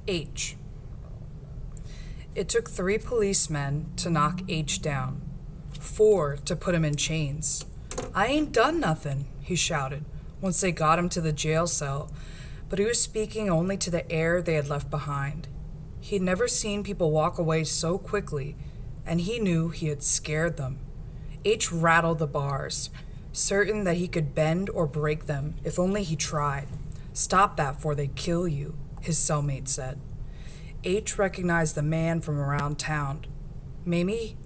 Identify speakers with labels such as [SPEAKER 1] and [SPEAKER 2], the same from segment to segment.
[SPEAKER 1] H. It took 3 policemen to knock H down, 4 to put him in chains. "I ain't done nothing," he shouted once they got him to the jail cell, but he was speaking only to the air they had left behind. He'd never seen people walk away so quickly, and he knew he had scared them. H rattled the bars, certain that he could bend or break them if only he tried. "Stop that before they kill you," his cellmate said. H recognized the man from around town. Maybe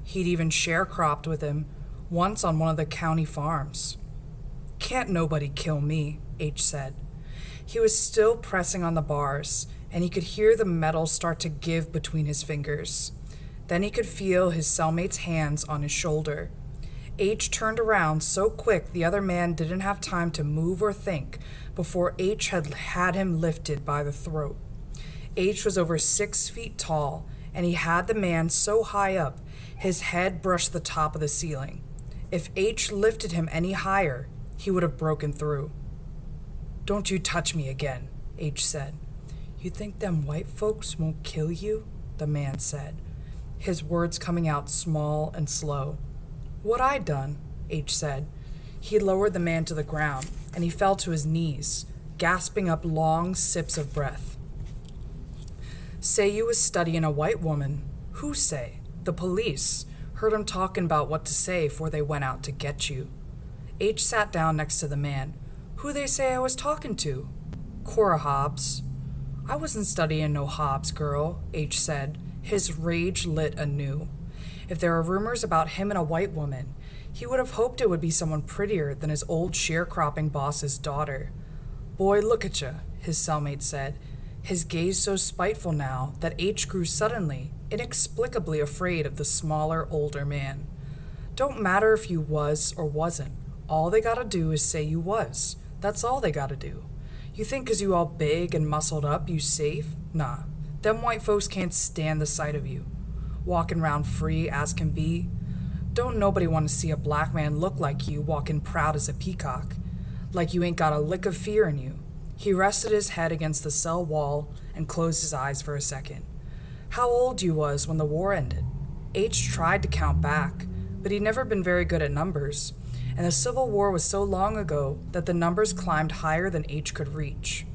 [SPEAKER 1] he'd even sharecropped with him once on one of the county farms. "Can't nobody kill me," H said. He was still pressing on the bars, and he could hear the metal start to give between his fingers. Then he could feel his cellmate's hands on his shoulder. H turned around so quick the other man didn't have time to move or think before H had him lifted by the throat. H was over 6 feet tall, and he had the man so high up, his head brushed the top of the ceiling. If H lifted him any higher, he would have broken through. "Don't you touch me again," H said. "You think them white folks won't kill you?" the man said, his words coming out small and slow. "What I done?" H said. He lowered the man to the ground, and he fell to his knees, gasping up long sips of breath. "Say you was studying a white woman." "Who say?" "The police. Heard 'em talking about what to say before they went out to get you." H sat down next to the man. "Who they say I was talking to?" "Cora Hobbs." "I wasn't studying no Hobbs girl," H said, his rage lit anew. If there were rumors about him and a white woman, he would have hoped it would be someone prettier than his old sharecropping boss's daughter. "Boy, look at ya," his cellmate said, his gaze so spiteful now that H grew suddenly, inexplicably afraid of the smaller, older man. "Don't matter if you was or wasn't. All they gotta do is say you was. That's all they gotta do. You think 'cause you all big and muscled up, you safe? Nah, them white folks can't stand the sight of you. Walking round free as can be. Don't nobody want to see a black man look like you walking proud as a peacock. Like you ain't got a lick of fear in you." He rested his head against the cell wall and closed his eyes for a second. "How old you was when the war ended?" H tried to count back, but he'd never been very good at numbers, and the Civil War was so long ago that the numbers climbed higher than H could reach.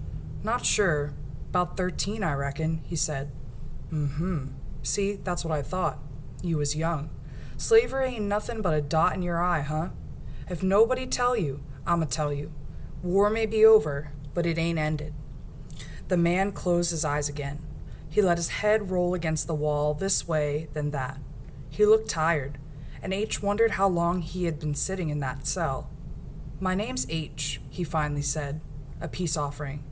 [SPEAKER 1] "Not sure. About 13, I reckon," he said. See, that's what I thought. You was young. Slavery ain't nothing but a dot in your eye, huh? If nobody tell you, I'ma tell you. War may be over, but it ain't ended." The man closed his eyes again. He let his head roll against the wall this way, then that. He looked tired, and H wondered how long he had been sitting in that cell. "My name's H," he finally said, a peace offering.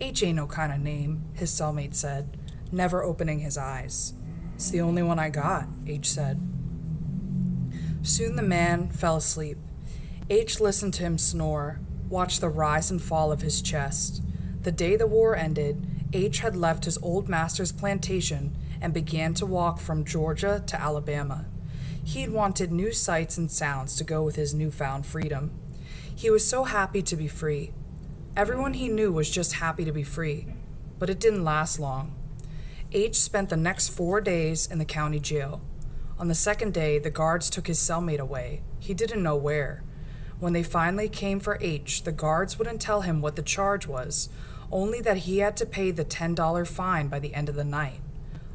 [SPEAKER 1] "H ain't no kind of name," his cellmate said, never opening his eyes. "It's the only one I got," H said. Soon the man fell asleep. H listened to him snore, watched the rise and fall of his chest. The day the war ended, H had left his old master's plantation and began to walk from Georgia to Alabama. He'd wanted new sights and sounds to go with his newfound freedom. He was so happy to be free. Everyone he knew was just happy to be free, but it didn't last long. H spent the next 4 days in the county jail. On the second day, the guards took his cellmate away. He didn't know where. When they finally came for H, the guards wouldn't tell him what the charge was, only that he had to pay the $10 fine by the end of the night.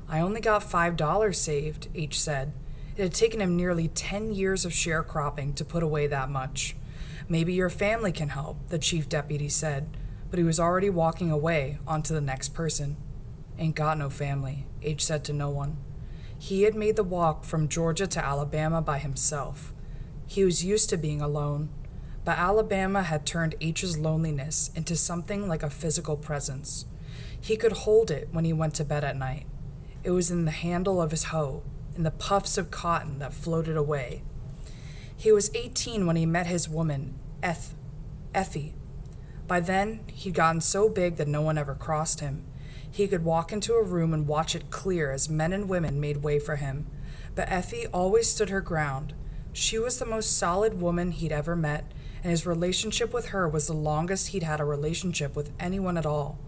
[SPEAKER 1] "I only got $5 saved," H said. It had taken him nearly 10 years of sharecropping to put away that much. "Maybe your family can help," the chief deputy said, but he was already walking away onto the next person. "Ain't got no family," H said to no one. He had made the walk from Georgia to Alabama by himself. He was used to being alone, but Alabama had turned H's loneliness into something like a physical presence. He could hold it when he went to bed at night. It was in the handle of his hoe, in the puffs of cotton that floated away. He was 18 when he met his woman, Effie. By then, he'd gotten so big that no one ever crossed him. He could walk into a room and watch it clear as men and women made way for him. But Effie always stood her ground. She was the most solid woman he'd ever met, and his relationship with her was the longest he'd had a relationship with anyone at all.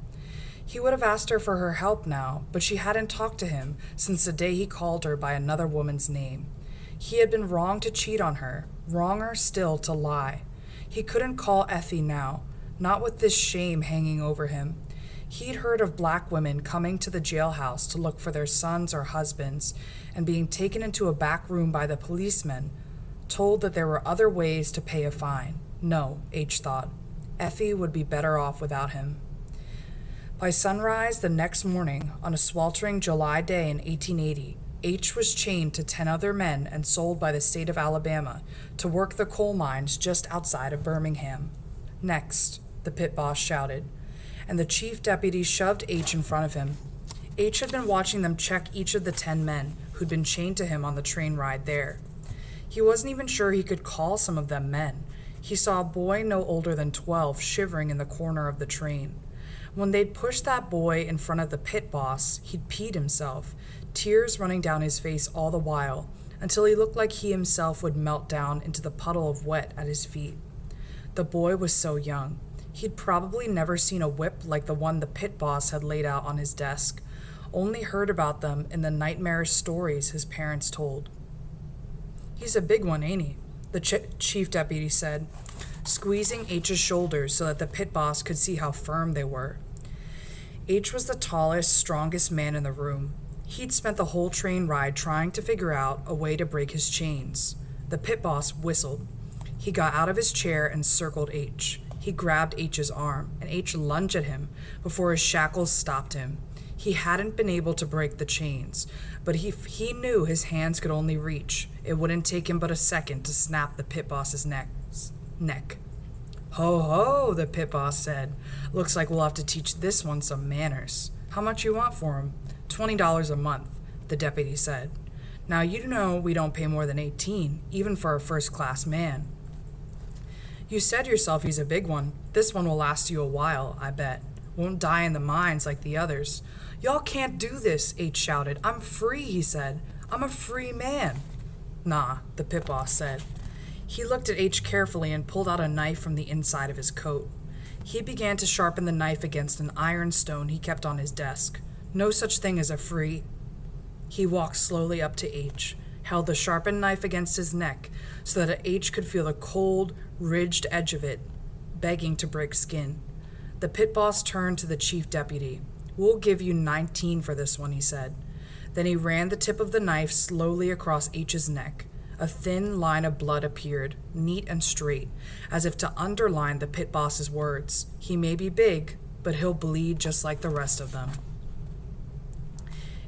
[SPEAKER 1] He would have asked her for her help now, but she hadn't talked to him since the day he called her by another woman's name. He had been wrong to cheat on her, wronger still to lie. He couldn't call Effie now, not with this shame hanging over him. He'd heard of black women coming to the jailhouse to look for their sons or husbands and being taken into a back room by the policemen, told that there were other ways to pay a fine. No, H thought. Effie would be better off without him. By sunrise the next morning, on a sweltering July day in 1880, H was chained to 10 other men and sold by the state of Alabama to work the coal mines just outside of Birmingham. Next, the pit boss shouted, and the chief deputy shoved H in front of him. H had been watching them check each of the 10 men who'd been chained to him on the train ride there. He wasn't even sure he could call some of them men. He saw a boy no older than 12 shivering in the corner of the train. When they'd pushed that boy in front of the pit boss, he'd peed himself, tears running down his face all the while, until he looked like he himself would melt down into the puddle of wet at his feet. The boy was so young. He'd probably never seen a whip like the one the pit boss had laid out on his desk, only heard about them in the nightmarish stories his parents told. "He's a big one, ain't he?" the chief deputy said, squeezing H's shoulders so that the pit boss could see how firm they were. H was the tallest, strongest man in the room. He'd spent the whole train ride trying to figure out a way to break his chains. The pit boss whistled. He got out of his chair and circled H. He grabbed H's arm, and H lunged at him before his shackles stopped him. He hadn't been able to break the chains, but he knew his hands could only reach. It wouldn't take him but a second to snap the pit boss's neck. "Ho ho," the pit boss said. "Looks like we'll have to teach this one some manners. How much you want for him?" $20 a month, the deputy said. "Now you know we don't pay more than 18, even for a first-class man." "You said yourself he's a big one. This one will last you a while, I bet. Won't die in the mines like the others." "Y'all can't do this," H shouted. "I'm free," he said. "I'm a free man." "Nah," the pit boss said. He looked at H carefully and pulled out a knife from the inside of his coat. He began to sharpen the knife against an iron stone he kept on his desk. No such thing as a free. He walked slowly up to H, held the sharpened knife against his neck so that H could feel the cold, ridged edge of it, begging to break skin. The pit boss turned to the chief deputy. "We'll give you 19 for this one," he said. Then he ran the tip of the knife slowly across H's neck. A thin line of blood appeared, neat and straight, as if to underline the pit boss's words. He may be big, but he'll bleed just like the rest of them.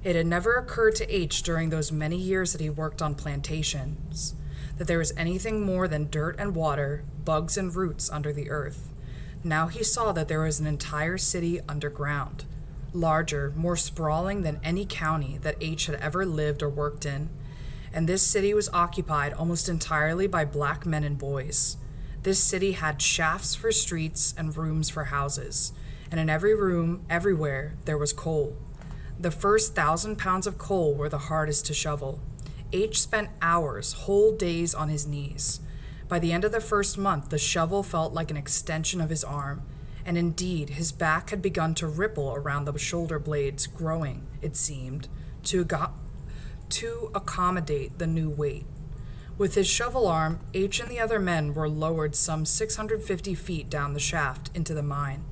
[SPEAKER 1] It had never occurred to H during those many years that he worked on plantations that there was anything more than dirt and water, bugs and roots under the earth. Now he saw that there was an entire city underground, larger, more sprawling than any county that H had ever lived or worked in. And this city was occupied almost entirely by black men and boys. This city had shafts for streets and rooms for houses, and in every room, everywhere, there was coal. The first 1,000 pounds of coal were the hardest to shovel. H spent hours, whole days on his knees. By the end of the first month, the shovel felt like an extension of his arm, and indeed, his back had begun to ripple around the shoulder blades, growing, it seemed, to accommodate the new weight. With his shovel arm, H and the other men were lowered some 650 feet down the shaft into the mine.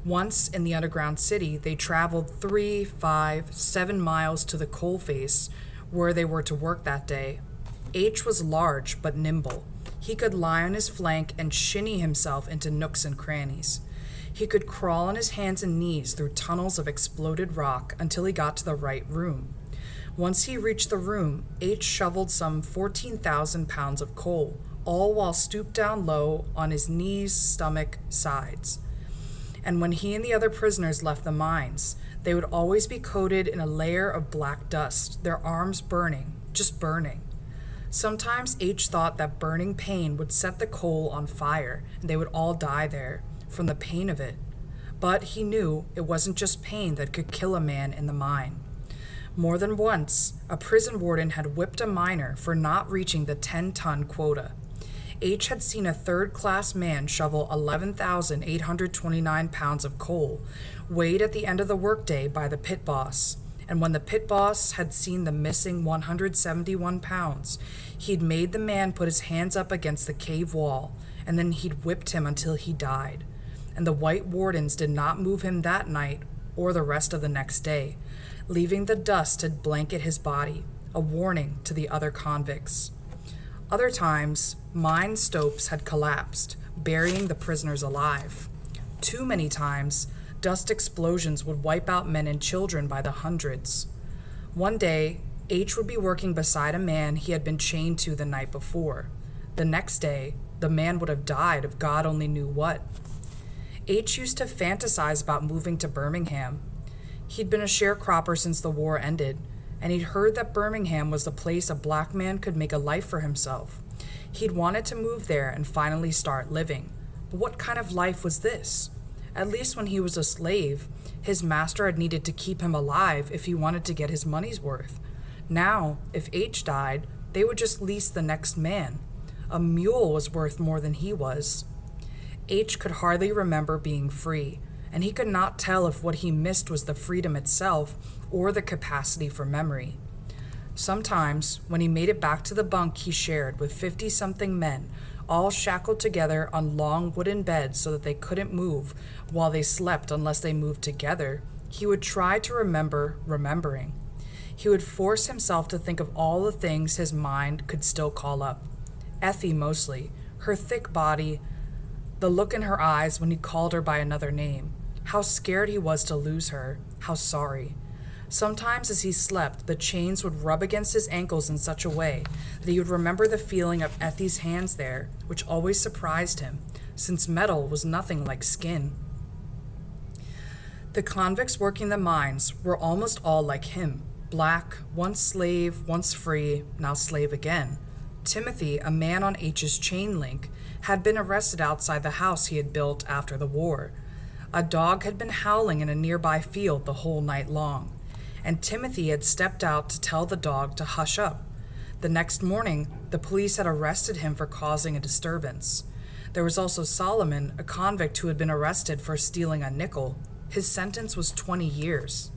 [SPEAKER 1] Once in the underground city, they traveled 3, 5, 7 miles to the coal face where they were to work that day. H was large but nimble. He could lie on his flank and shinny himself into nooks and crannies. He could crawl on his hands and knees through tunnels of exploded rock until he got to the right room. Once he reached the room, H shoveled some 14,000 pounds of coal, all while stooped down low on his knees, stomach, sides. And when he and the other prisoners left the mines, they would always be coated in a layer of black dust, their arms burning, just burning. Sometimes H thought that burning pain would set the coal on fire, and they would all die there, from the pain of it. But he knew it wasn't just pain that could kill a man in the mine. More than once, a prison warden had whipped a miner for not reaching the 10-ton quota. H had seen a third-class man shovel 11,829 pounds of coal, weighed at the end of the workday by the pit boss. And when the pit boss had seen the missing 171 pounds, he'd made the man put his hands up against the cave wall, and then he'd whipped him until he died. And the white wardens did not move him that night or the rest of the next day, leaving the dust to blanket his body, a warning to the other convicts. Other times, mine stopes had collapsed, burying the prisoners alive. Too many times, dust explosions would wipe out men and children by the hundreds. One day, H would be working beside a man he had been chained to the night before. The next day, the man would have died of God only knew what. H used to fantasize about moving to Birmingham. He'd been a sharecropper since the war ended, and he'd heard that Birmingham was the place a black man could make a life for himself. He'd wanted to move there and finally start living. But what kind of life was this? At least when he was a slave, his master had needed to keep him alive if he wanted to get his money's worth. Now, if H died, they would just lease the next man. A mule was worth more than he was. H could hardly remember being free, and he could not tell if what he missed was the freedom itself or the capacity for memory. Sometimes, when he made it back to the bunk he shared with 50-something men, all shackled together on long wooden beds so that they couldn't move while they slept unless they moved together, he would try to remember remembering. He would force himself to think of all the things his mind could still call up. Effie mostly, her thick body, the look in her eyes when he called her by another name, how scared he was to lose her, how sorry. Sometimes as he slept, the chains would rub against his ankles in such a way that he would remember the feeling of Effie's hands there, which always surprised him, since metal was nothing like skin. The convicts working the mines were almost all like him, black, once slave, once free, now slave again. Timothy, a man on H's chain link, had been arrested outside the house he had built after the war. A dog had been howling in a nearby field the whole night long, and Timothy had stepped out to tell the dog to hush up. The next morning, the police had arrested him for causing a disturbance. There was also Solomon, a convict who had been arrested for stealing a nickel. His sentence was 20 years.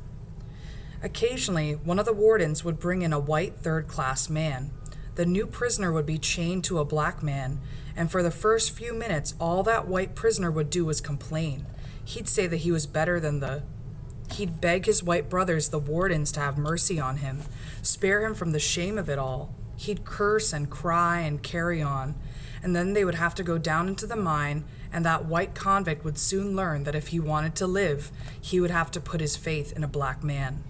[SPEAKER 1] Occasionally, one of the wardens would bring in a white third-class man. The new prisoner would be chained to a black man, and for the first few minutes, all that white prisoner would do was complain. He'd say that he was better than He'd beg his white brothers, the wardens, to have mercy on him, spare him from the shame of it all. He'd curse and cry and carry on, and then they would have to go down into the mine, and that white convict would soon learn that if he wanted to live, he would have to put his faith in a black man.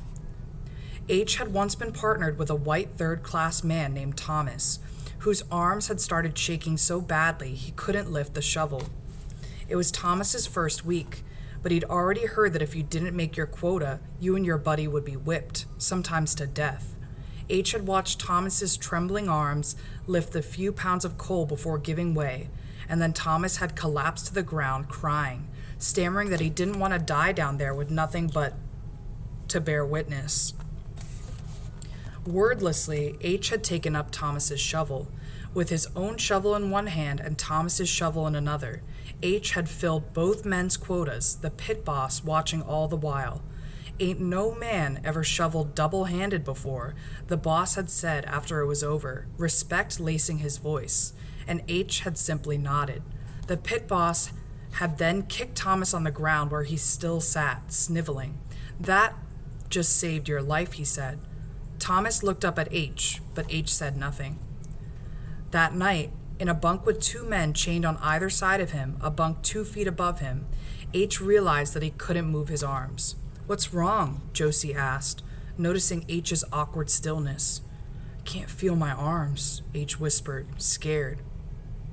[SPEAKER 1] H had once been partnered with a white third-class man named Thomas, whose arms had started shaking so badly he couldn't lift the shovel. It was Thomas's first week, but he'd already heard that if you didn't make your quota, you and your buddy would be whipped, sometimes to death. H had watched Thomas's trembling arms lift the few pounds of coal before giving way, and then Thomas had collapsed to the ground crying, stammering that he didn't want to die down there with nothing but to bear witness. Wordlessly, H had taken up Thomas's shovel. With his own shovel in one hand and Thomas's shovel in another, H had filled both men's quotas, the pit boss watching all the while. Ain't no man ever shoveled double-handed before, the boss had said after it was over, respect lacing his voice, and H had simply nodded. The pit boss had then kicked Thomas on the ground where he still sat, sniveling. That just saved your life, he said. Thomas looked up at H, but H said nothing. That night, in a bunk with two men chained on either side of him, a bunk 2 feet above him, H realized that he couldn't move his arms. "What's wrong?" Josie asked, noticing H's awkward stillness. "I can't feel my arms," H whispered, scared.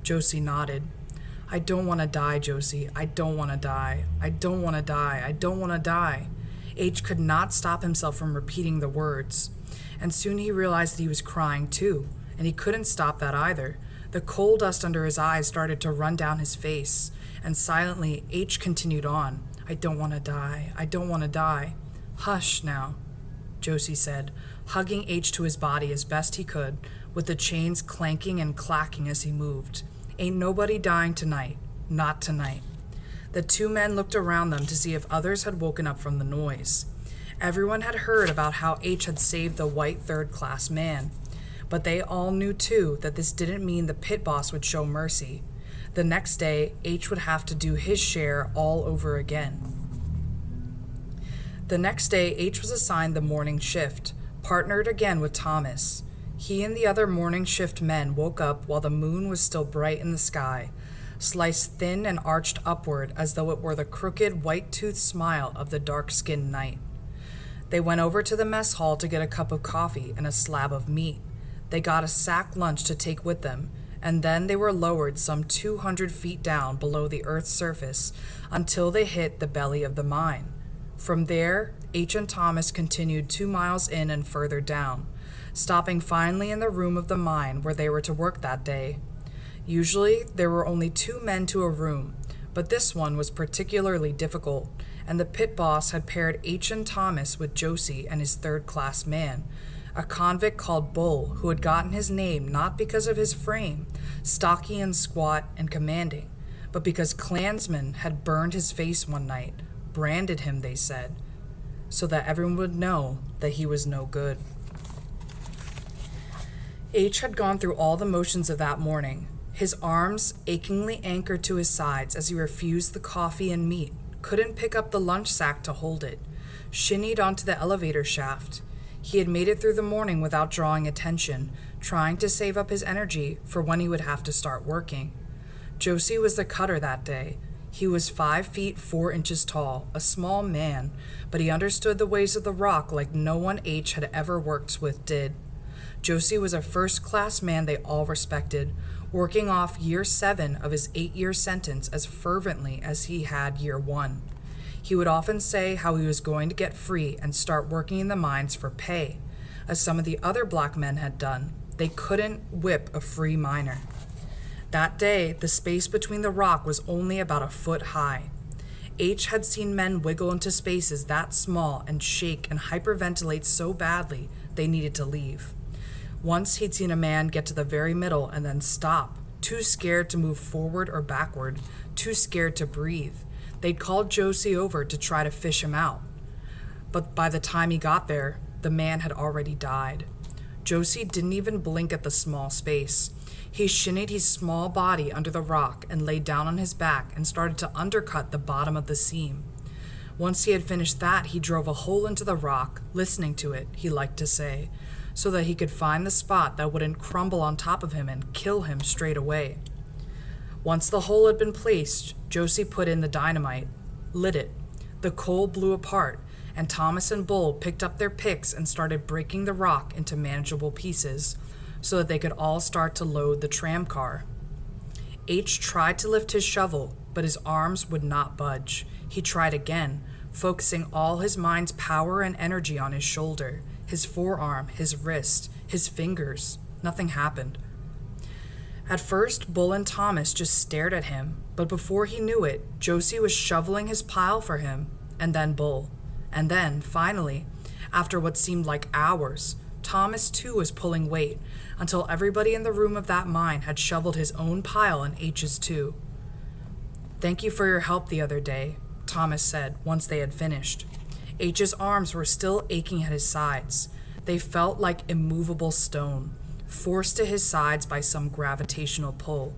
[SPEAKER 1] Josie nodded. "I don't want to die, Josie. I don't want to die. I don't want to die. I don't want to die." H could not stop himself from repeating the words, and soon he realized that he was crying too, and he couldn't stop that either. The coal dust under his eyes started to run down his face, and silently H continued on. "I don't want to die. I don't want to die." "Hush now," Josie said, hugging H to his body as best he could, with the chains clanking and clacking as he moved. Ain't nobody dying tonight. Not tonight. The two men looked around them to see if others had woken up from the noise. Everyone had heard about how H had saved the white third-class man, but they all knew too that this didn't mean the pit boss would show mercy. The next day, H would have to do his share all over again. The next day, H was assigned the morning shift, partnered again with Thomas. He and the other morning shift men woke up while the moon was still bright in the sky, sliced thin and arched upward as though it were the crooked, white-toothed smile of the dark-skinned night. They went over to the mess hall to get a cup of coffee and a slab of meat. They got a sack lunch to take with them, and then they were lowered some 200 feet down below the Earth's surface until they hit the belly of the mine. From there, H and Thomas continued 2 miles in and further down, stopping finally in the room of the mine where they were to work that day. Usually, there were only 2 men to a room, but this one was particularly difficult, and the pit boss had paired H and Thomas with Josie and his third-class man, a convict called Bull, who had gotten his name not because of his frame, stocky and squat and commanding, but because Klansmen had burned his face one night, branded him, they said, so that everyone would know that he was no good. H had gone through all the motions of that morning, his arms achingly anchored to his sides as he refused the coffee and meat, couldn't pick up the lunch sack to hold it, shinnied onto the elevator shaft. He had made it through the morning without drawing attention, trying to save up his energy for when he would have to start working. Josie was the cutter that day. He was 5 feet 4 inches tall, a small man, but he understood the ways of the rock like no one H had ever worked with did. Josie was a first-class man they all respected, working off year 7 of his 8-year sentence as fervently as he had year 1. He would often say how he was going to get free and start working in the mines for pay, as some of the other black men had done. They couldn't whip a free miner. That day, the space between the rock was only about a foot high. H had seen men wiggle into spaces that small and shake and hyperventilate so badly they needed to leave. Once he'd seen a man get to the very middle and then stop, too scared to move forward or backward, too scared to breathe. They'd called Josie over to try to fish him out. But by the time he got there, the man had already died. Josie didn't even blink at the small space. He shinnied his small body under the rock and lay down on his back and started to undercut the bottom of the seam. Once he had finished that, he drove a hole into the rock, listening to it, he liked to say, so that he could find the spot that wouldn't crumble on top of him and kill him straight away. Once the hole had been placed, Josie put in the dynamite, lit it. The coal blew apart, and Thomas and Bull picked up their picks and started breaking the rock into manageable pieces so that they could all start to load the tram car. H tried to lift his shovel, but his arms would not budge. He tried again, focusing all his mind's power and energy on his shoulder, his forearm, his wrist, his fingers. Nothing happened. At first, Bull and Thomas just stared at him, but before he knew it, Josie was shoveling his pile for him, and then Bull. And then, finally, after what seemed like hours, Thomas too was pulling weight, until everybody in the room of that mine had shoveled his own pile and H's too. "Thank you for your help the other day," Thomas said once they had finished. H's arms were still aching at his sides. They felt like immovable stone, forced to his sides by some gravitational pull.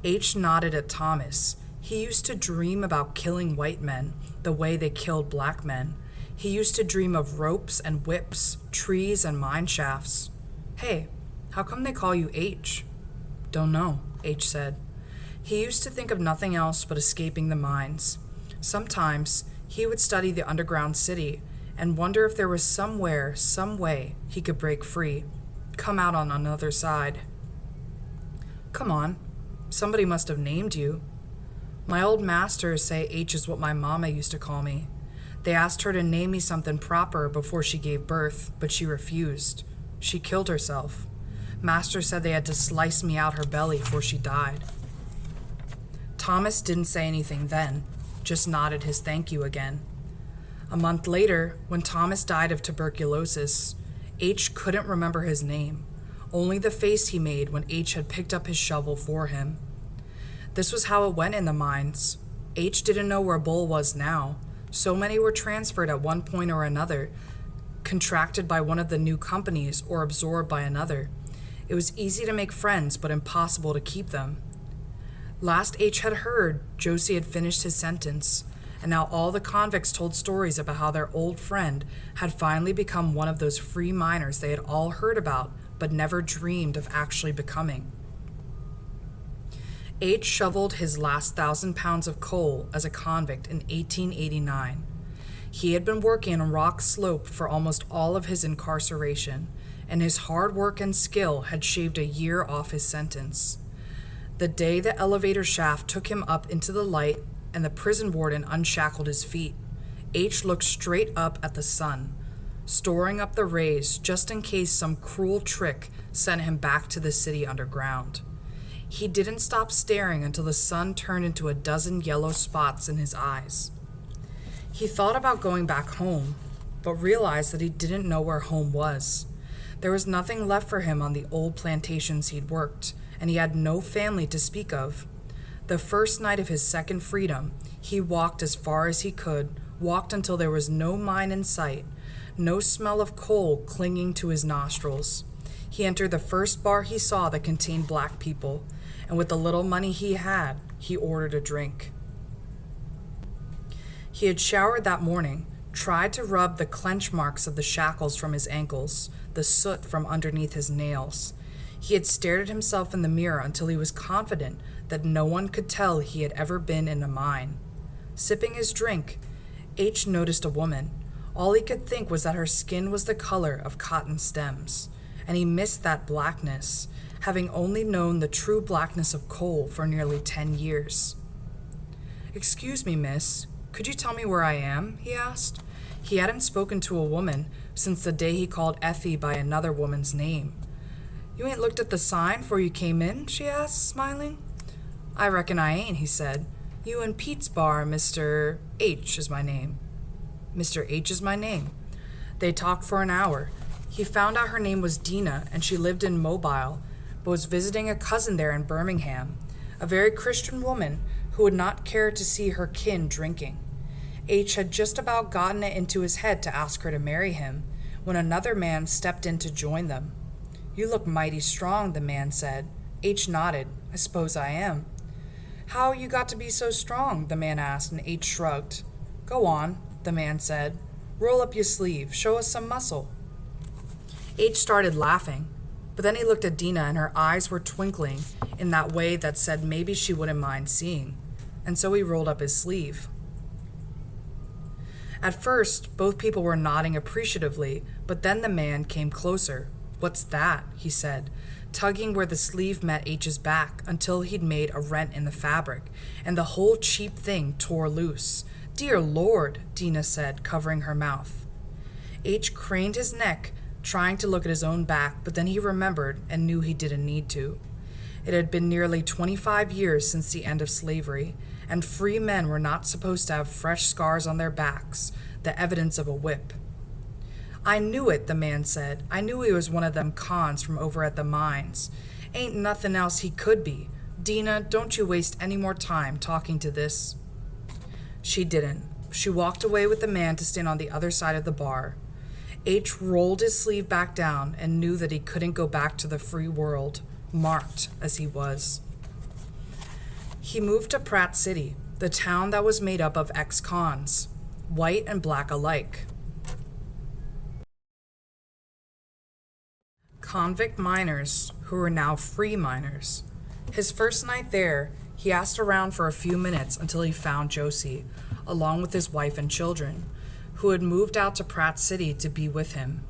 [SPEAKER 1] H nodded at Thomas. He used to dream about killing white men the way they killed black men. He used to dream of ropes and whips, trees and mine shafts. "Hey, how come they call you H?" "Don't know," H said. He used to think of nothing else but escaping the mines. Sometimes he would study the underground city and wonder if there was somewhere, some way he could break free, come out on another side. "Come on, somebody must have named you." "My old masters say H is what my mama used to call me. They asked her to name me something proper before she gave birth, but she refused. She killed herself. Master said they had to slice me out her belly before she died." Thomas didn't say anything then, just nodded his thank you again. A month later, when Thomas died of tuberculosis, H couldn't remember his name, only the face he made when H had picked up his shovel for him. This was how it went in the mines. H didn't know where Bull was now. So many were transferred at one point or another, contracted by one of the new companies or absorbed by another. It was easy to make friends, but impossible to keep them. Last H had heard, Josie had finished his sentence, and now all the convicts told stories about how their old friend had finally become one of those free miners they had all heard about but never dreamed of actually becoming. H shoveled his last 1,000 pounds of coal as a convict in 1889. He had been working on Rock Slope for almost all of his incarceration, and his hard work and skill had shaved a year off his sentence. The day the elevator shaft took him up into the light and the prison warden unshackled his feet, H looked straight up at the sun, storing up the rays just in case some cruel trick sent him back to the city underground. He didn't stop staring until the sun turned into a dozen yellow spots in his eyes. He thought about going back home, but realized that he didn't know where home was. There was nothing left for him on the old plantations he'd worked, and he had no family to speak of. The first night of his second freedom, he walked as far as he could, walked until there was no mine in sight, no smell of coal clinging to his nostrils. He entered the first bar he saw that contained black people, and with the little money he had, he ordered a drink. He had showered that morning, tried to rub the clench marks of the shackles from his ankles, the soot from underneath his nails. He had stared at himself in the mirror until he was confident that no one could tell he had ever been in a mine. Sipping his drink, H noticed a woman. All he could think was that her skin was the color of cotton stems, and he missed that blackness, having only known the true blackness of coal for nearly 10 years. "Excuse me, miss, could you tell me where I am?" he asked. He hadn't spoken to a woman since the day he called Effie by another woman's name. "You ain't looked at the sign before you came in?" she asked, smiling. "I reckon I ain't," he said. "You and Pete's bar, Mr. H is my name." "Mr. H is my name." They talked for an hour. He found out her name was Dina, and she lived in Mobile, but was visiting a cousin there in Birmingham, a very Christian woman who would not care to see her kin drinking. H had just about gotten it into his head to ask her to marry him, when another man stepped in to join them. "You look mighty strong," the man said. H nodded. "I suppose I am." "How you got to be so strong?" the man asked, and H shrugged. "Go on," the man said. "Roll up your sleeve. Show us some muscle." H started laughing, but then he looked at Dina, and her eyes were twinkling in that way that said maybe she wouldn't mind seeing, and so he rolled up his sleeve. At first, both people were nodding appreciatively, but then the man came closer. "What's that?" he said, tugging where the sleeve met H's back until he'd made a rent in the fabric, and the whole cheap thing tore loose. "Dear Lord," Dina said, covering her mouth. H craned his neck, trying to look at his own back, but then he remembered and knew he didn't need to. It had been nearly 25 years since the end of slavery, and free men were not supposed to have fresh scars on their backs, the evidence of a whip. "I knew it," the man said. "I knew he was one of them cons from over at the mines. Ain't nothing else he could be. Dina, don't you waste any more time talking to this." She didn't. She walked away with the man to stand on the other side of the bar. H rolled his sleeve back down and knew that he couldn't go back to the free world, marked as he was. He moved to Pratt City, the town that was made up of ex-cons, white and black alike. Convict miners who were now free miners. His first night there, he asked around for a few minutes until he found Josie, along with his wife and children, who had moved out to Pratt City to be with him.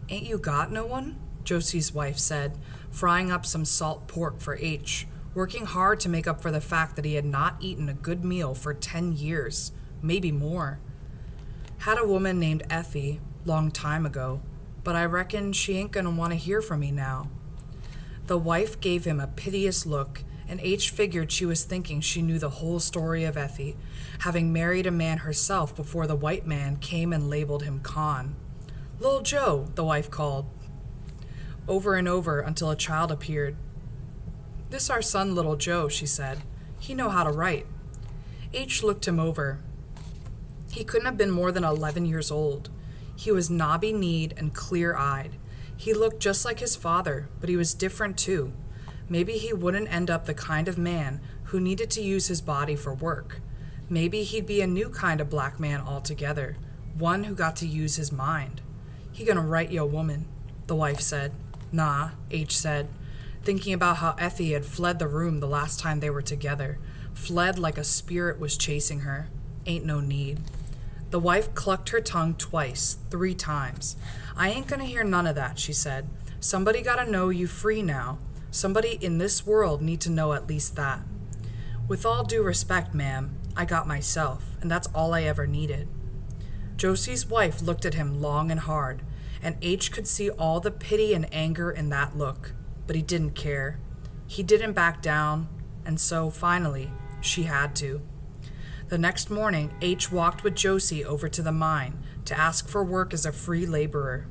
[SPEAKER 1] "Ain't you got no one?" Josie's wife said, frying up some salt pork for H, working hard to make up for the fact that he had not eaten a good meal for 10 years, maybe more. "Had a woman named Effie, long time ago, but I reckon she ain't gonna want to hear from me now." The wife gave him a piteous look, and H figured she was thinking she knew the whole story of Effie, having married a man herself before the white man came and labeled him con. "Lil Joe," the wife called, over and over until a child appeared. "This our son, Little Joe," she said. He know how to write. H looked him over. He couldn't have been more than 11 years old. He was knobby-kneed and clear-eyed. He looked just like his father, but he was different too. Maybe he wouldn't end up the kind of man who needed to use his body for work. Maybe he'd be a new kind of black man altogether, one who got to use his mind. He gonna write you a woman, the wife said. Nah, H said, thinking about how Effie had fled the room the last time they were together, fled like a spirit was chasing her. Ain't no need. The wife clucked her tongue twice, 3 times. I ain't gonna hear none of that, she said. Somebody gotta know you free now. Somebody in this world need to know at least that. With all due respect, ma'am, I got myself, and that's all I ever needed. Josie's wife looked at him long and hard, and H could see all the pity and anger in that look, but he didn't care. He didn't back down, and so, finally, she had to. The next morning, H walked with Josie over to the mine to ask for work as a free laborer.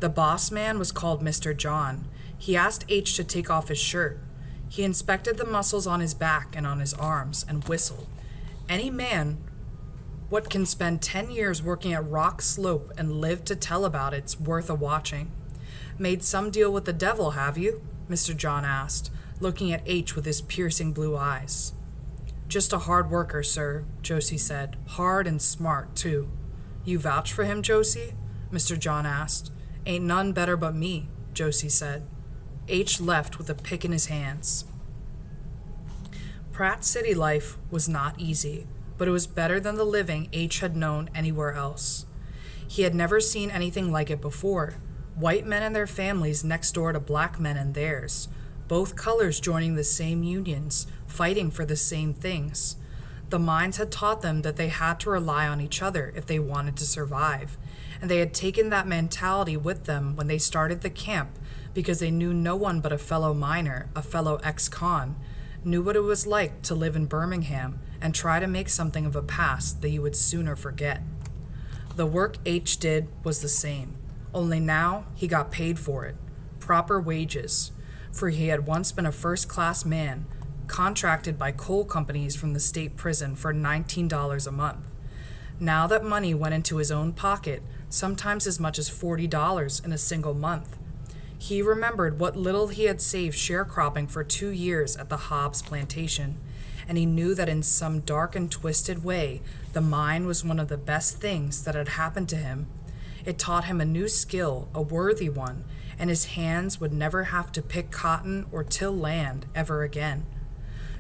[SPEAKER 1] The boss man was called Mr. John. He asked H to take off his shirt. He inspected the muscles on his back and on his arms and whistled. Any man what can spend 10 years working at Rock Slope and live to tell about it's worth a watching. Made some deal with the devil, have you? Mr. John asked, looking at H with his piercing blue eyes. Just a hard worker, sir, Josie said. Hard and smart, too. You vouch for him, Josie? Mr. John asked. Ain't none better but me, Josie said. H left with a pick in his hands. Pratt City life was not easy, but it was better than the living H had known anywhere else. He had never seen anything like it before. White men and their families next door to black men and theirs, both colors joining the same unions, fighting for the same things. The mines had taught them that they had to rely on each other if they wanted to survive, and they had taken that mentality with them when they started the camp because they knew no one but a fellow miner, a fellow ex-con, knew what it was like to live in Birmingham and try to make something of a past that you would sooner forget. The work H did was the same, only now he got paid for it, proper wages, for he had once been a first-class man, contracted by coal companies from the state prison for $19 a month. Now that money went into his own pocket, sometimes as much as $40 in a single month. He remembered what little he had saved sharecropping for 2 years at the Hobbs plantation, and he knew that in some dark and twisted way, the mine was one of the best things that had happened to him. It taught him a new skill, a worthy one, and his hands would never have to pick cotton or till land ever again.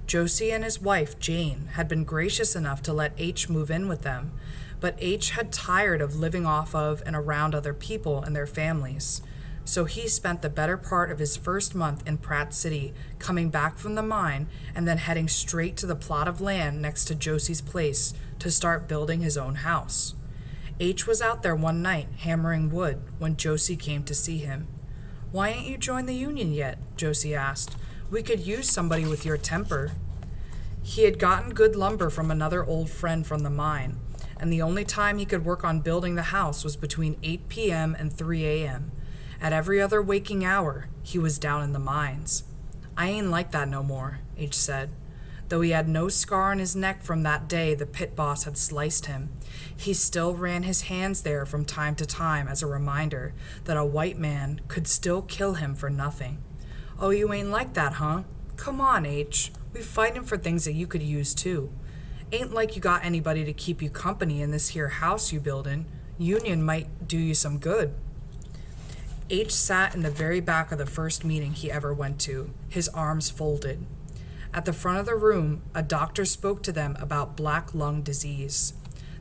[SPEAKER 1] Josie and his wife, Jane, had been gracious enough to let H move in with them, but H had tired of living off of and around other people and their families. So he spent the better part of his first month in Pratt City, coming back from the mine and then heading straight to the plot of land next to Josie's place to start building his own house. H was out there one night hammering wood when Josie came to see him. "Why ain't you joined the union yet?" Josie asked. "We could use somebody with your temper." He had gotten good lumber from another old friend from the mine, and the only time he could work on building the house was between 8 p.m. and 3 a.m. At every other waking hour, he was down in the mines. "I ain't like that no more," H said. Though he had no scar on his neck from that day the pit boss had sliced him, he still ran his hands there from time to time as a reminder that a white man could still kill him for nothing. "Oh, you ain't like that, huh? Come on, H. We fightin' for things that you could use too. Ain't like you got anybody to keep you company in this here house you buildin'. Union might do you some good." H sat in the very back of the first meeting he ever went to, his arms folded. At the front of the room, a doctor spoke to them about black lung disease.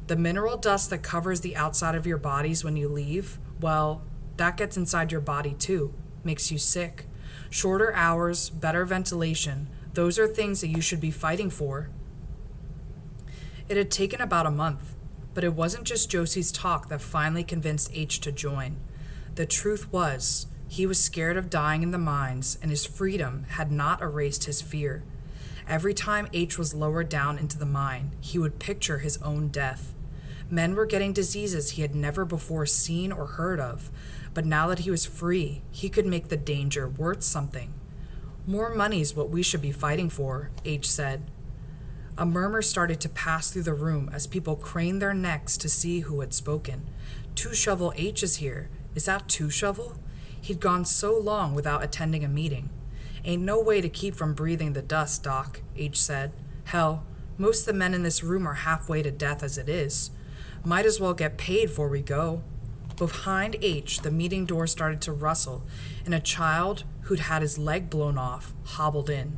[SPEAKER 1] The mineral dust that covers the outside of your bodies when you leave, well, that gets inside your body too, makes you sick. Shorter hours, better ventilation, those are things that you should be fighting for. It had taken about a month, but it wasn't just Josie's talk that finally convinced H to join. The truth was, he was scared of dying in the mines, and his freedom had not erased his fear. Every time H was lowered down into the mine, he would picture his own death. Men were getting diseases he had never before seen or heard of, but now that he was free, he could make the danger worth something. "More money's what we should be fighting for," H said. A murmur started to pass through the room as people craned their necks to see who had spoken. Two Shovel H is here. Is that Two Shovel? He'd gone so long without attending a meeting. Ain't no way to keep from breathing the dust, Doc, H said. Hell, most of the men in this room are halfway to death as it is. Might as well get paid before we go. Behind H, the meeting door started to rustle, and a child who'd had his leg blown off hobbled in.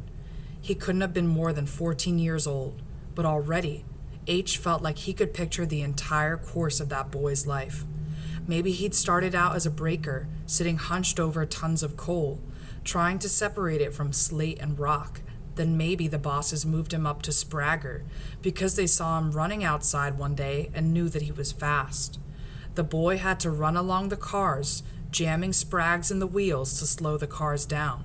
[SPEAKER 1] He couldn't have been more than 14 years old, but already H felt like he could picture the entire course of that boy's life. Maybe he'd started out as a breaker, sitting hunched over tons of coal, trying to separate it from slate and rock. Then maybe the bosses moved him up to Spragger because they saw him running outside one day and knew that he was fast. The boy had to run along the cars, jamming sprags in the wheels to slow the cars down.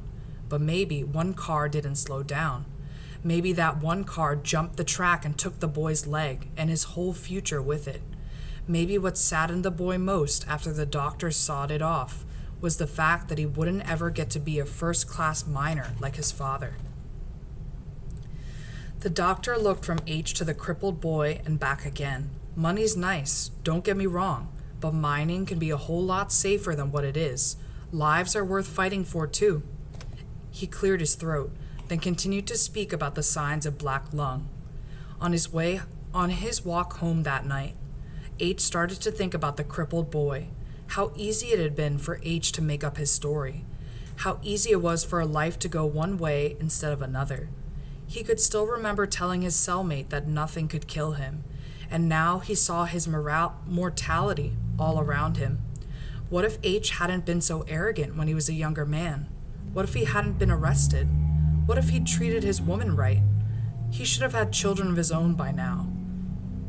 [SPEAKER 1] But maybe one car didn't slow down. Maybe that one car jumped the track and took the boy's leg and his whole future with it. Maybe what saddened the boy most after the doctor sawed it off was the fact that he wouldn't ever get to be a first-class miner like his father. The doctor looked from H to the crippled boy and back again. Money's nice, don't get me wrong, but mining can be a whole lot safer than what it is. Lives are worth fighting for, too. He cleared his throat, then continued to speak about the signs of black lung. On his walk home that night, H started to think about the crippled boy, how easy it had been for H to make up his story, how easy it was for a life to go one way instead of another. He could still remember telling his cellmate that nothing could kill him, and now he saw his mortality all around him. What if H hadn't been so arrogant when he was a younger man? What if he hadn't been arrested? What if he'd treated his woman right? He should have had children of his own by now.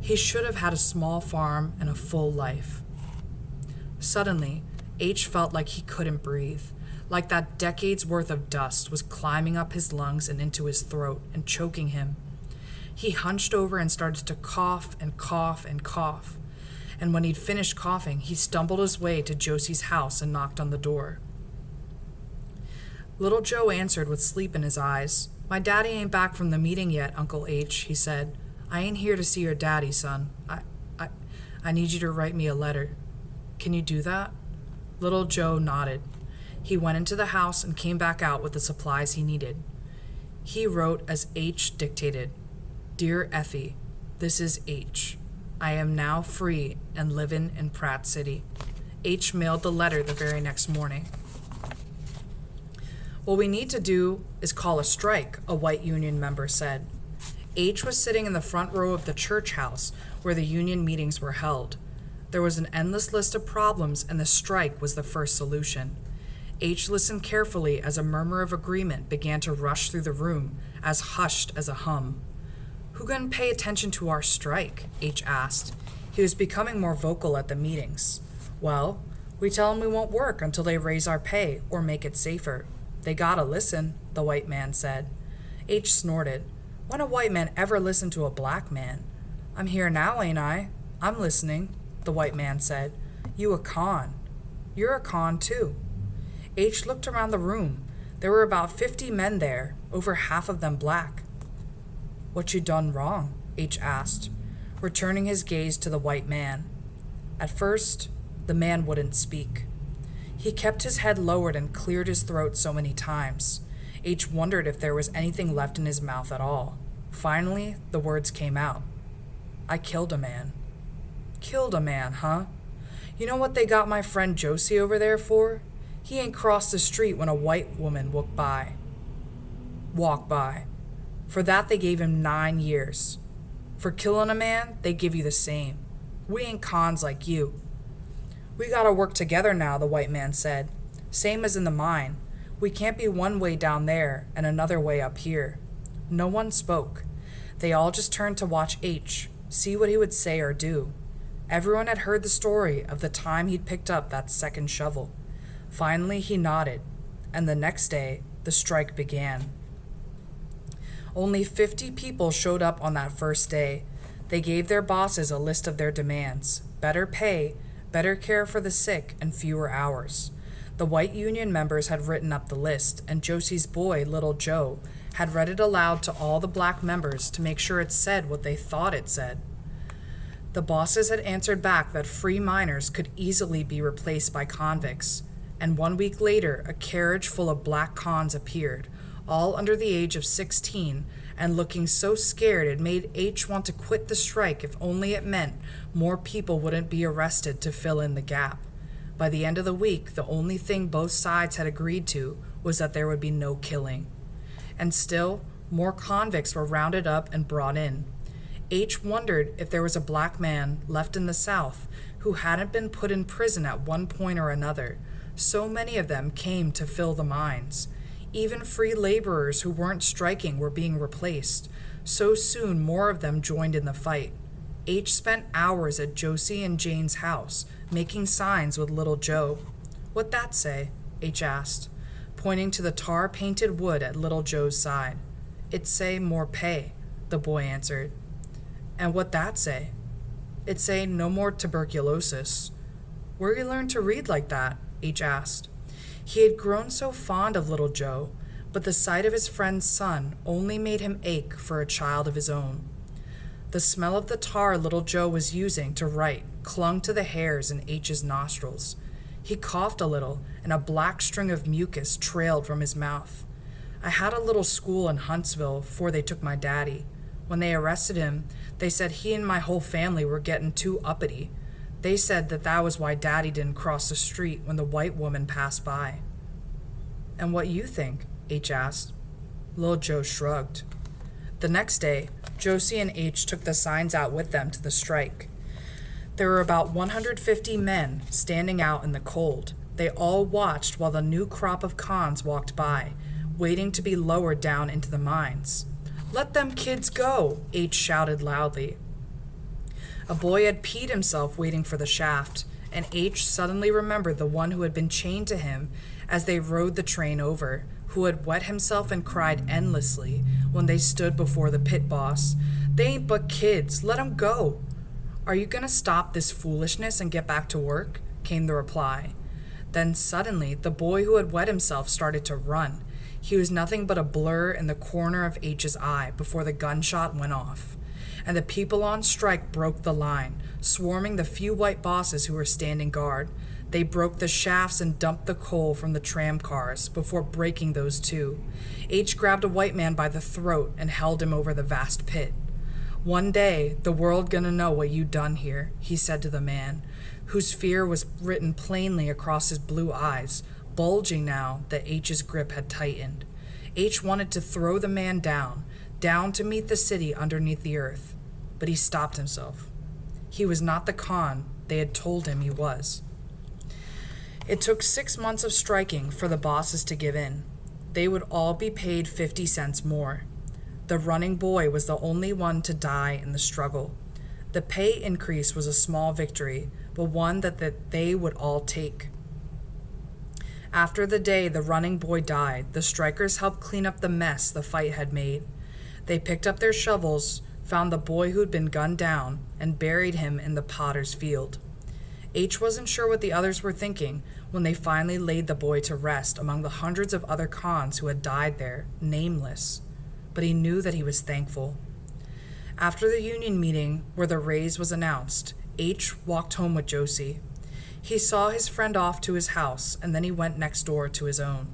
[SPEAKER 1] He should have had a small farm and a full life. Suddenly, H felt like he couldn't breathe, like that decade's worth of dust was climbing up his lungs and into his throat and choking him. He hunched over and started to cough and cough and cough. And when he'd finished coughing, he stumbled his way to Josie's house and knocked on the door. Little Joe answered with sleep in his eyes. "My daddy ain't back from the meeting yet, Uncle H," he said. "I ain't here to see your daddy, son. I need you to write me a letter." "Can you do that?" Little Joe nodded. He went into the house and came back out with the supplies he needed. He wrote as H dictated. "Dear Effie, this is H. I am now free and living in Pratt City." H mailed the letter the very next morning. "What we need to do is call a strike," a white union member said. H was sitting in the front row of the church house where the union meetings were held. There was an endless list of problems, and the strike was the first solution. H listened carefully as a murmur of agreement began to rush through the room, as hushed as a hum. "Who gonna pay attention to our strike?" H asked. He was becoming more vocal at the meetings. "Well, we tell them we won't work until they raise our pay or make it safer. They gotta listen," the white man said. H snorted. When a white man ever listened to a black man? "I'm here now, ain't I? I'm listening," the white man said. "You a con. You're a con, too." H looked around the room. There were about 50 men there, over half of them black. "What you done wrong?" H asked, returning his gaze to the white man. At first, the man wouldn't speak. He kept his head lowered and cleared his throat so many times. H wondered if there was anything left in his mouth at all. Finally, the words came out. "I killed a man." "Killed a man, huh? You know what they got my friend Josie over there for? He ain't crossed the street when a white woman walked by. For that, they gave him 9 years. For killing a man, they give you the same. We ain't cons like you." "We gotta work together now," the white man said. "Same as in the mine. We can't be one way down there and another way up here." No one spoke. They all just turned to watch H, see what he would say or do. Everyone had heard the story of the time he'd picked up that second shovel. Finally, he nodded, and the next day, the strike began. Only 50 people showed up on that first day. They gave their bosses a list of their demands: better pay, better care for the sick, and fewer hours. The white union members had written up the list, and Josie's boy, little Joe, had read it aloud to all the black members to make sure it said what they thought it said. The bosses had answered back that free miners could easily be replaced by convicts, and 1 week later a carriage full of black cons appeared, all under the age of 16, and looking so scared it made H want to quit the strike if only it meant more people wouldn't be arrested to fill in the gap. By the end of the week, the only thing both sides had agreed to was that there would be no killing. And still, more convicts were rounded up and brought in. H wondered if there was a black man left in the South who hadn't been put in prison at one point or another. So many of them came to fill the mines. Even free laborers who weren't striking were being replaced. So soon more of them joined in the fight. H spent hours at Josie and Jane's house, making signs with little Joe. "What'd that say?" H asked, pointing to the tar-painted wood at little Joe's side. "It say more pay," the boy answered. "And what'd that say?" "It say no more tuberculosis." "Where you learn to read like that?" H asked. He had grown so fond of little Joe, but the sight of his friend's son only made him ache for a child of his own. The smell of the tar little Joe was using to write clung to the hairs in H's nostrils. He coughed a little, and a black string of mucus trailed from his mouth. "I had a little school in Huntsville before they took my daddy. When they arrested him, they said he and my whole family were getting too uppity. They said that was why Daddy didn't cross the street when the white woman passed by." "And what you think?" H asked. Little Joe shrugged. The next day, Josie and H took the signs out with them to the strike. There were about 150 men standing out in the cold. They all watched while the new crop of cons walked by, waiting to be lowered down into the mines. "Let them kids go!" H shouted loudly. A boy had peed himself waiting for the shaft, and H suddenly remembered the one who had been chained to him as they rode the train over, who had wet himself and cried endlessly when they stood before the pit boss. "They ain't but kids. Let 'em go." "Are you going to stop this foolishness and get back to work?" came the reply. Then suddenly, the boy who had wet himself started to run. He was nothing but a blur in the corner of H's eye before the gunshot went off. And the people on strike broke the line, swarming the few white bosses who were standing guard. They broke the shafts and dumped the coal from the tram cars before breaking those too. H grabbed a white man by the throat and held him over the vast pit. "One day, the world gonna know what you done here," he said to the man, whose fear was written plainly across his blue eyes, bulging now that H's grip had tightened. H wanted to throw the man down to meet the city underneath the earth, but he stopped himself. He was not the con they had told him he was. It took 6 months of striking for the bosses to give in. They would all be paid 50 cents more. The running boy was the only one to die in the struggle. The pay increase was a small victory, but one that they would all take. After the day the running boy died, the strikers helped clean up the mess the fight had made. They picked up their shovels, found the boy who'd been gunned down, and buried him in the potter's field. H wasn't sure what the others were thinking when they finally laid the boy to rest among the hundreds of other cons who had died there, nameless. But he knew that he was thankful. After the union meeting where the raise was announced, H walked home with Josie. He saw his friend off to his house, and then he went next door to his own.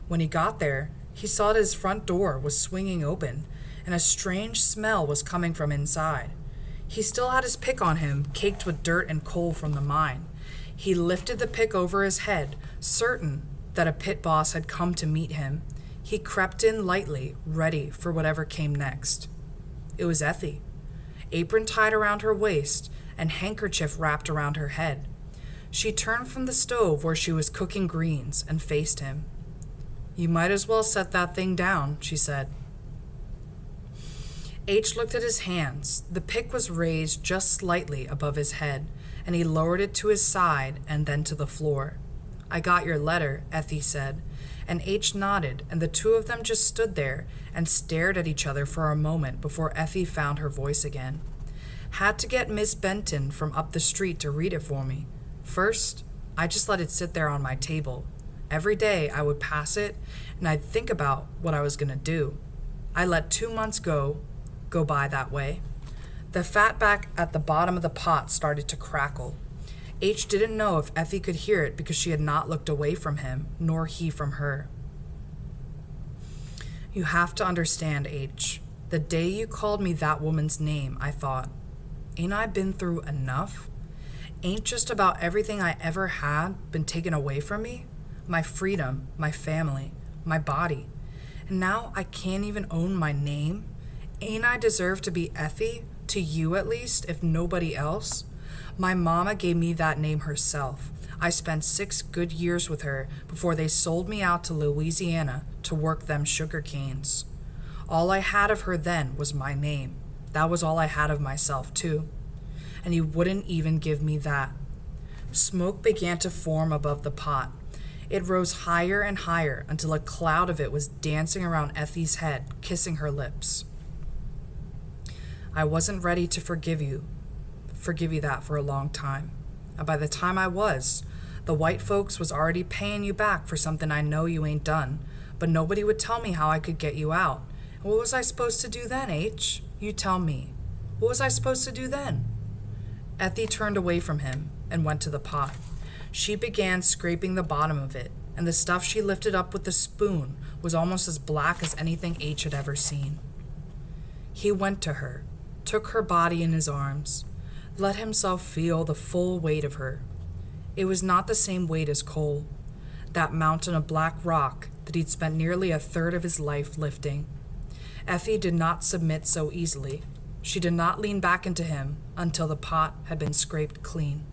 [SPEAKER 1] When he got there, he saw that his front door was swinging open, and a strange smell was coming from inside. He still had his pick on him, caked with dirt and coal from the mine. He lifted the pick over his head, certain that a pit boss had come to meet him. He crept in lightly, ready for whatever came next. It was Effie, apron tied around her waist and handkerchief wrapped around her head. She turned from the stove where she was cooking greens and faced him. "You might as well set that thing down," she said. H looked at his hands. The pick was raised just slightly above his head, and he lowered it to his side and then to the floor. "I got your letter," Effie said, and H nodded, and the two of them just stood there and stared at each other for a moment before Effie found her voice again. "Had to get Miss Benton from up the street to read it for me. First, I just let it sit there on my table. Every day I would pass it, and I'd think about what I was going to do. I let 2 months go by that way. The fatback at the bottom of the pot started to crackle. H didn't know if Effie could hear it because she had not looked away from him, nor he from her. You have to understand, H. The day you called me that woman's name, I thought, ain't I been through enough? Ain't just about everything I ever had been taken away from me? My freedom, my family, my body. And now I can't even own my name? Ain't I deserve to be Effie? To you at least, if nobody else? My mama gave me that name herself. I spent 6 good years with her before they sold me out to Louisiana to work them sugar canes. All I had of her then was my name. That was all I had of myself, too. And you wouldn't even give me that. Smoke began to form above the pot. It rose higher and higher until a cloud of it was dancing around Effie's head, kissing her lips. I wasn't ready to forgive you that for a long time. And by the time I was, the white folks was already paying you back for something I know you ain't done, but nobody would tell me how I could get you out. And what was I supposed to do then, H? You tell me. What was I supposed to do then? Effie turned away from him and went to the pot. She began scraping the bottom of it, and the stuff she lifted up with the spoon was almost as black as anything H had ever seen. He went to her, took her body in his arms, let himself feel the full weight of her. It was not the same weight as coal, that mountain of black rock that he'd spent nearly a third of his life lifting. Effie did not submit so easily. She did not lean back into him until the pot had been scraped clean.